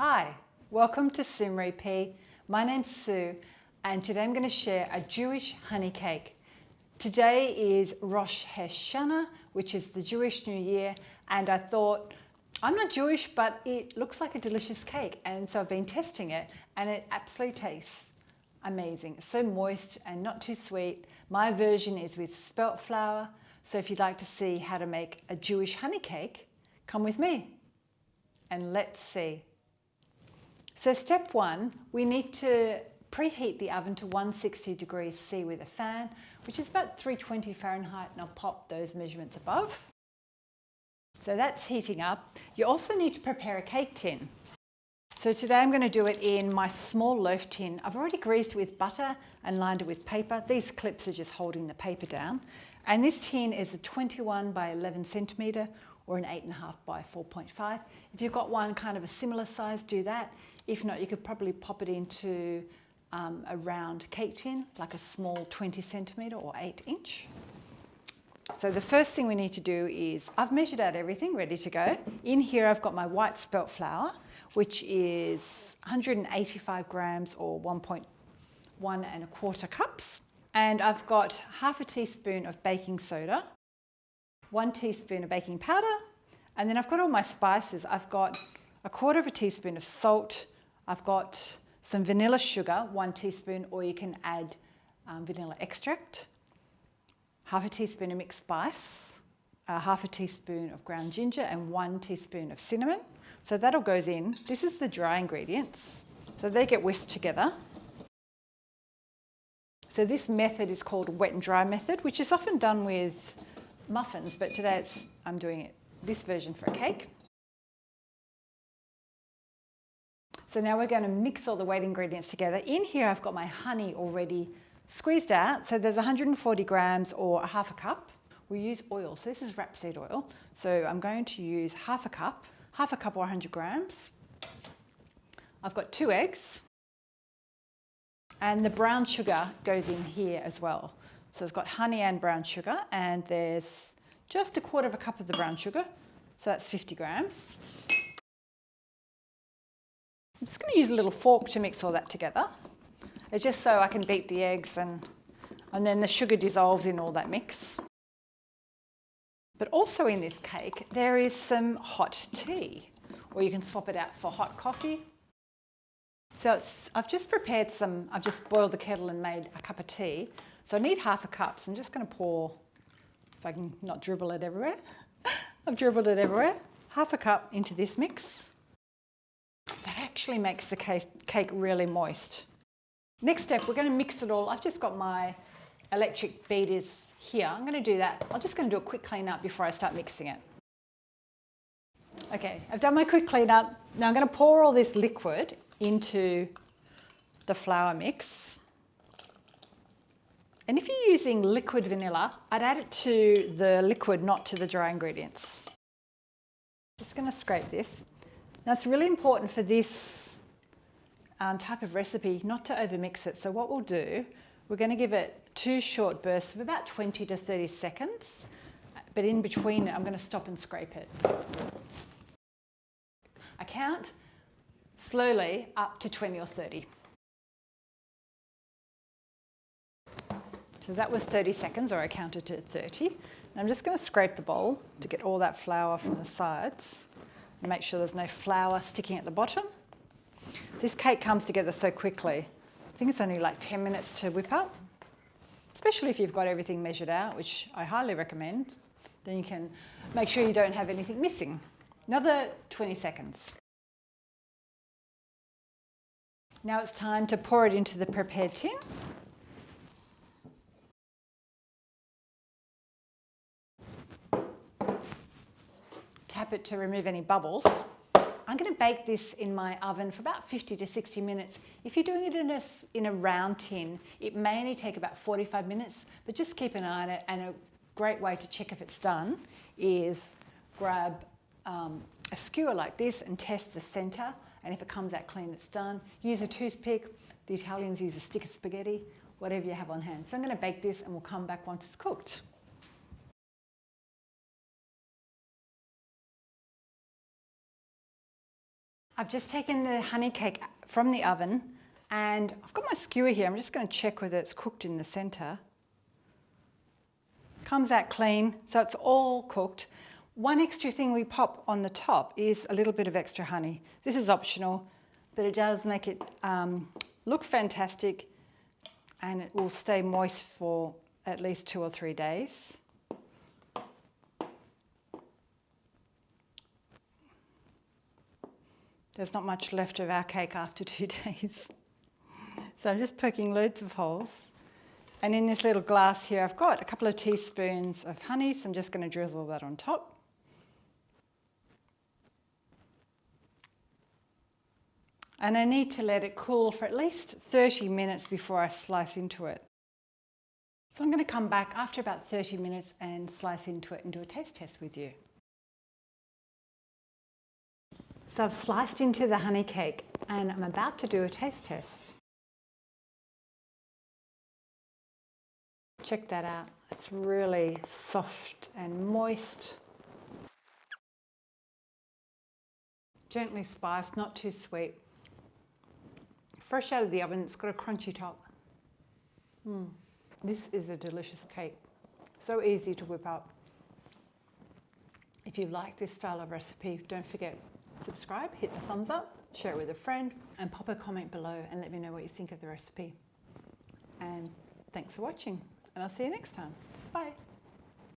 Hi, welcome to Maree. My name's Sue and today I'm going to share a Jewish honey cake. Today is Rosh Hashana, which is the Jewish New Year, and I thought, I'm not Jewish, but it looks like a delicious cake, and so I've been testing it and it absolutely tastes amazing. It's so moist and not too sweet. My version is with spelt flour, so if you'd like to see how to make a Jewish honey cake, come with me and let's see. So step one, we need to preheat the oven to 160 degrees C with a fan, which is about 320 Fahrenheit, and I'll pop those measurements above. So that's heating up. You also need to prepare a cake tin. So today I'm going to do it in my small loaf tin. I've already greased with butter and lined it with paper. These clips are just holding the paper down. And this tin is a 21 by 11 centimetre or an 8.5 by 4.5. If you've got one kind of a similar size, do that. If not, you could probably pop it into a round cake tin, like a small 20 centimetre or 8 inch. So the first thing we need to do is, I've measured out everything, ready to go. In here I've got my white spelt flour, which is 185 grams or 1.125 cups. And I've got half a teaspoon of baking soda, 1 teaspoon of baking powder, and then I've got all my spices. I've got a quarter of a teaspoon of salt. I've got some vanilla sugar, 1 teaspoon, or you can add vanilla extract, half a teaspoon of mixed spice, half a teaspoon of ground ginger, and 1 teaspoon of cinnamon. So that all goes in. This is the dry ingredients. So they get whisked together. So this method is called wet and dry method, which is often done with muffins, but today I'm doing this version for a cake. So now we're going to mix all the wet ingredients together. In here I've got my honey already squeezed out. So there's 140 grams or a half a cup. We use oil, so this is rapeseed oil. So I'm going to use half a cup or 100 grams. I've got 2 eggs. And the brown sugar goes in here as well. So it's got honey and brown sugar, and there's just a quarter of a cup of the brown sugar. So that's 50 grams. I'm just going to use a little fork to mix all that together. It's just so I can beat the eggs and then the sugar dissolves in all that mix. But also in this cake, there is some hot tea, or you can swap it out for hot coffee. So I've just boiled the kettle and made a cup of tea. So I need half a cup, so I'm just going to pour, if I can not dribble it everywhere. I've dribbled it everywhere. Half a cup into this mix. That actually makes the cake really moist. Next step, we're going to mix it all. I've just got my electric beaters here. I'm going to do that. I'm just going to do a quick clean up before I start mixing it. Okay, I've done my quick clean up. Now I'm going to pour all this liquid into the flour mix. And if you're using liquid vanilla, I'd add it to the liquid, not to the dry ingredients. Just going to scrape this. Now it's really important for this type of recipe not to overmix it. So what we'll do, we're going to give it 2 short bursts of about 20 to 30 seconds. But in between it, I'm going to stop and scrape it. I count slowly up to 20 or 30. So that was 30 seconds, or I counted to 30. And I'm just going to scrape the bowl to get all that flour from the sides and make sure there's no flour sticking at the bottom. This cake comes together so quickly. I think it's only like 10 minutes to whip up, especially if you've got everything measured out, which I highly recommend. Then you can make sure you don't have anything missing. Another 20 seconds. Now it's time to pour it into the prepared tin. Tap it to remove any bubbles. I'm going to bake this in my oven for about 50 to 60 minutes. If you're doing it in a round tin, it may only take about 45 minutes, but just keep an eye on it. And a great way to check if it's done is grab a skewer like this and test the center. And if it comes out clean, it's done. Use a toothpick. The Italians use a stick of spaghetti, whatever you have on hand. So I'm going to bake this and we'll come back once it's cooked. I've just taken the honey cake from the oven and I've got my skewer here. I'm just going to check whether it's cooked in the center. Comes out clean, so it's all cooked. One extra thing we pop on the top is a little bit of extra honey. This is optional, but it does make it look fantastic, and it will stay moist for at least 2 or 3 days. There's not much left of our cake after 2 days. So I'm just poking loads of holes. And in this little glass here, I've got a couple of teaspoons of honey, so I'm just going to drizzle that on top. And I need to let it cool for at least 30 minutes before I slice into it. So I'm going to come back after about 30 minutes and slice into it and do a taste test with you. So I've sliced into the honey cake and I'm about to do a taste test. Check that out. It's really soft and moist. Gently spiced, not too sweet. Fresh out of the oven, it's got a crunchy top. This is a delicious cake. So easy to whip up. If you like this style of recipe, don't forget, subscribe, hit the thumbs up, share it with a friend, and pop a comment below and let me know what you think of the recipe. And thanks for watching, and I'll see you next time. Bye.